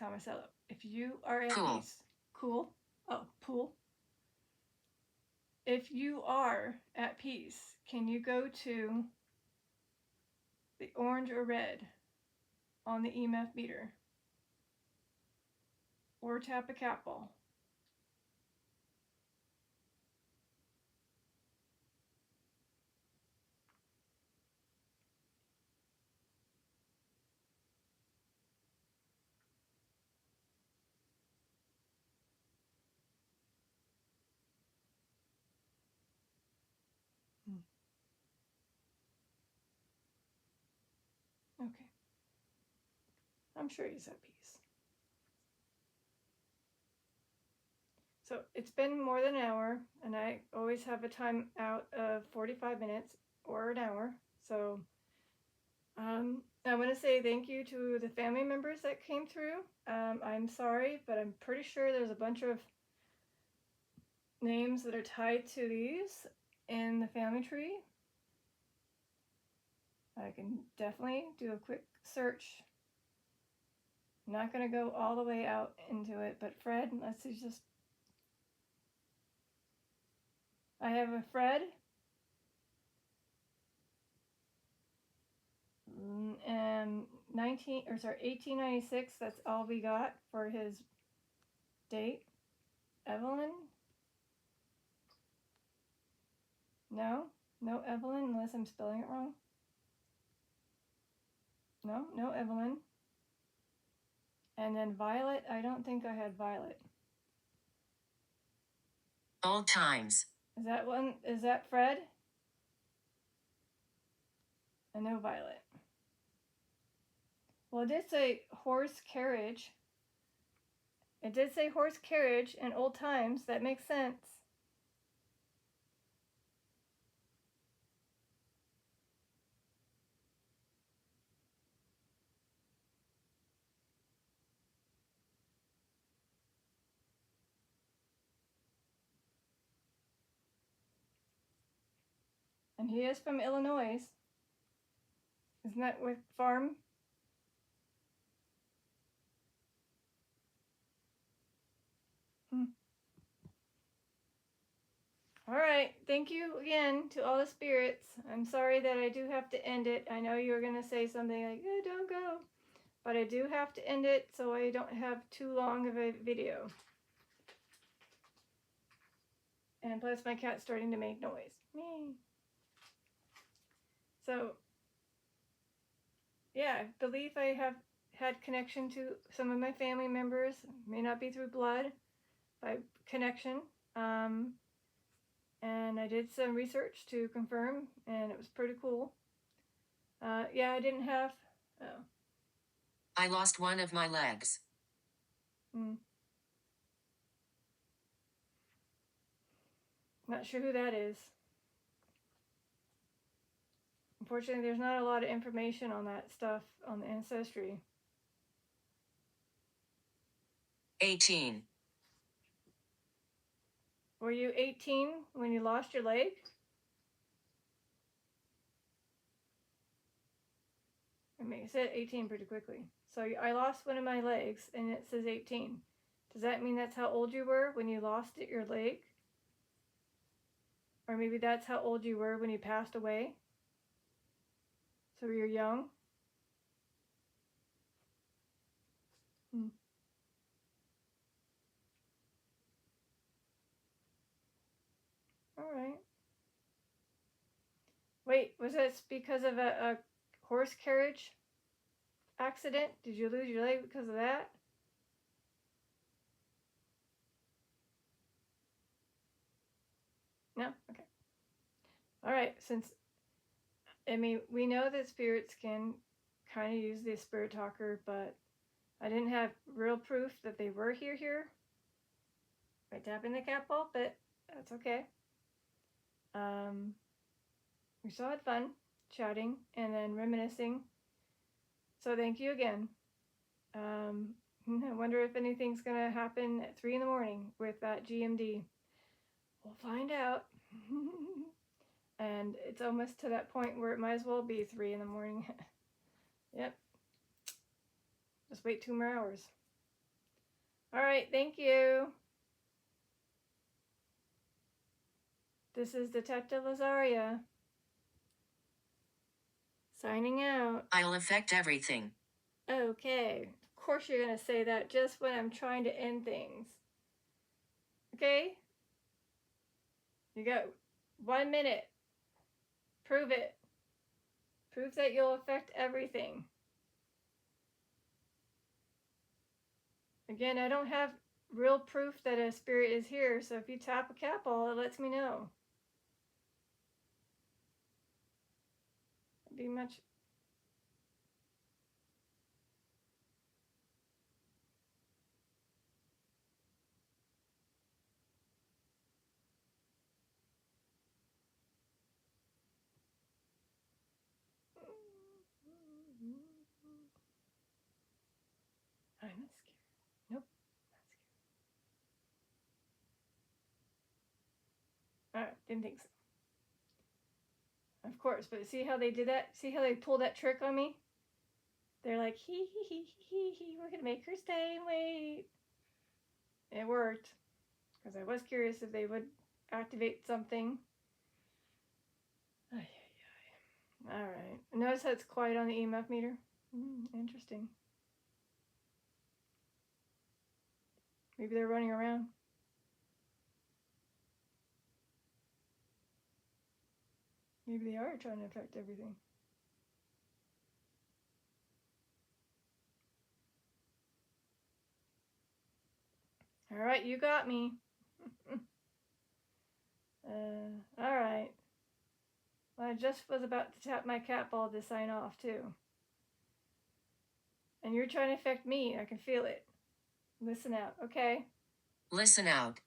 Tomasello. If you are at
Cool.
peace. Cool. Oh, pool. If you are at peace, can you go to the orange or red on the EMFmeter? or tap a cat ball. Okay. I'm sure he's at peace. So it's been more than an hour, and I always have a time out of 45 minutes or an hour. So I want to say thank you to the family members that came through. I'm sorry, but I'm pretty sure there's a bunch of names that are tied to these in the family tree. I can definitely do a quick search. I'm not going to go all the way out into it, but Fred, let's see, just. I have a Fred. 1896, that's all we got for his date. Evelyn? No Evelyn, unless I'm spelling it wrong. No Evelyn. And then Violet, I don't think I had Violet.
Old times.
Is that Fred? And no Violet. Well, it did say horse carriage. It did say horse carriage and old times. That makes sense. And he is from Illinois. Isn't that with farm? All right. Thank you again to all the spirits. I'm sorry that I do have to end it. I know you were going to say something like, oh, don't go. But I do have to end it so I don't have too long of a video. And plus my cat's starting to make noise. Me. So, yeah, I believe I have had connection to some of my family members. May not be through blood, by connection. And I did some research to confirm, and it was pretty cool. Yeah, I didn't have. Oh.
I lost one of my legs.
Not sure who that is. Unfortunately, there's not a lot of information on that stuff on the ancestry.
18.
Were you 18 when you lost your leg? I mean, it said 18 pretty quickly. So I lost one of my legs, and it says 18. Does that mean that's how old you were when you lost your leg? Or maybe that's how old you were when you passed away? So you're young? All right. Wait, was that because of a horse carriage accident? Did you lose your leg because of that? No? Okay. All right. We know that spirits can kind of use the spirit talker, but I didn't have real proof that they were here by tapping the cat ball, but that's okay. We still had fun chatting and then reminiscing. So thank you again. I wonder if anything's going to happen at 3 in the morning with that GMD. We'll find out. And it's almost to that point where it might as well be 3 in the morning. Yep. Just wait 2 more hours. All right, thank you. This is Detective Lazaria. Signing out.
I'll affect everything.
Okay, course you're going to say that just when I'm trying to end things. Okay? You got 1 minute. Prove it. Prove that you'll affect everything. Again, I don't have real proof that a spirit is here, so if you tap a capital, it lets me know. It'd be much. I'm not scared. Nope, not scared. Alright, didn't think so. Of course, but see how they did that? See how they pulled that trick on me? They're like, hee hee hee hee hee, we're gonna make her stay and wait. It worked, because I was curious if they would activate something. Alright, notice how it's quiet on the EMF meter? Interesting. Maybe they're running around. Maybe they are trying to affect everything. Alright, you got me. Alright. Well, I just was about to tap my cat ball to sign off, too. And you're trying to affect me. I can feel it. Listen out, okay?
Listen out.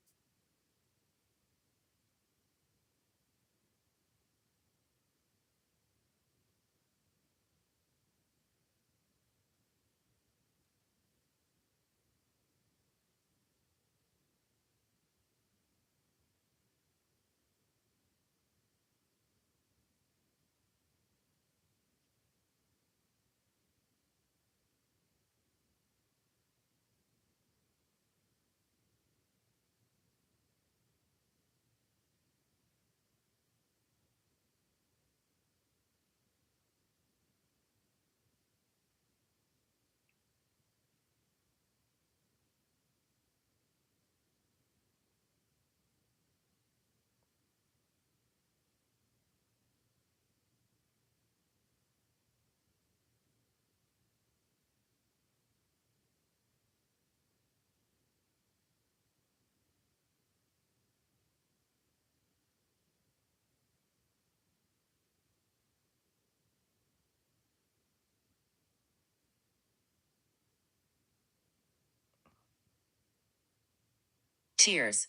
Tears.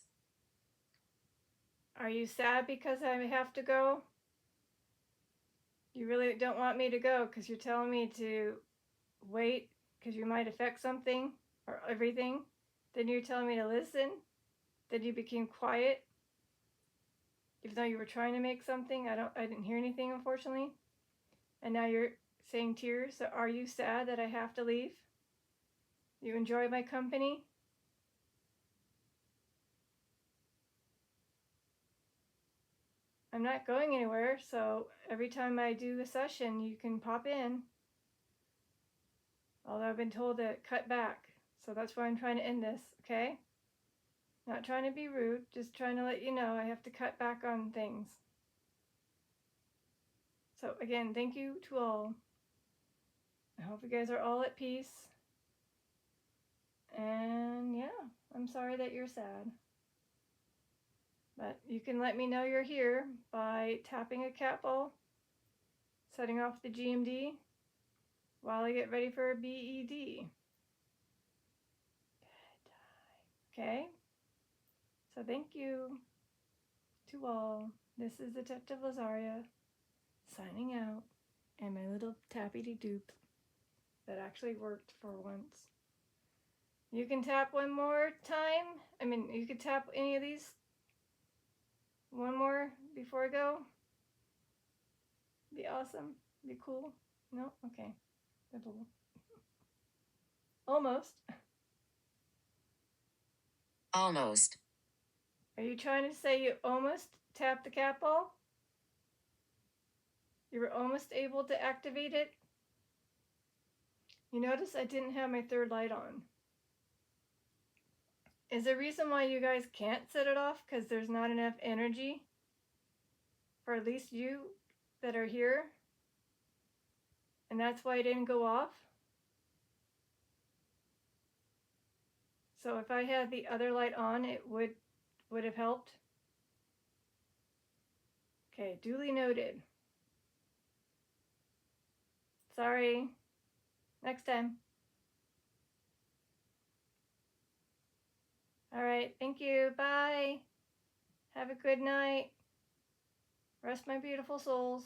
Are you sad because I have to go? You really don't want me to go because you're telling me to wait because you might affect something or everything? Then you're telling me to listen? Then you became quiet? Even though you were trying to make something? I didn't hear anything, unfortunately. And now you're saying tears. So are you sad that I have to leave? You enjoy my company? I'm not going anywhere, so every time I do a session, you can pop in. Although I've been told to cut back, so that's why I'm trying to end this, okay? Not trying to be rude, just trying to let you know I have to cut back on things. So again, thank you to all. I hope you guys are all at peace. And yeah, I'm sorry that you're sad. But you can let me know you're here by tapping a cat ball, setting off the GMD while I get ready for a BED. Okay? So thank you to all. This is Detective Lazaria signing out, and my little tappity-doop that actually worked for once. You can tap one more time. I mean, you could tap any of these one more before I go. Be awesome. Be cool. No? Okay. Almost.
Almost.
Are you trying to say you almost tapped the cat ball? You were almost able to activate it? You notice I didn't have my third light on. Is there a reason why you guys can't set it off? Because there's not enough energy for at least you that are here? And that's why it didn't go off? So if I had the other light on, it would have helped? Okay, duly noted. Sorry. Next time. All right, thank you. Bye. Have a good night. Rest my beautiful souls.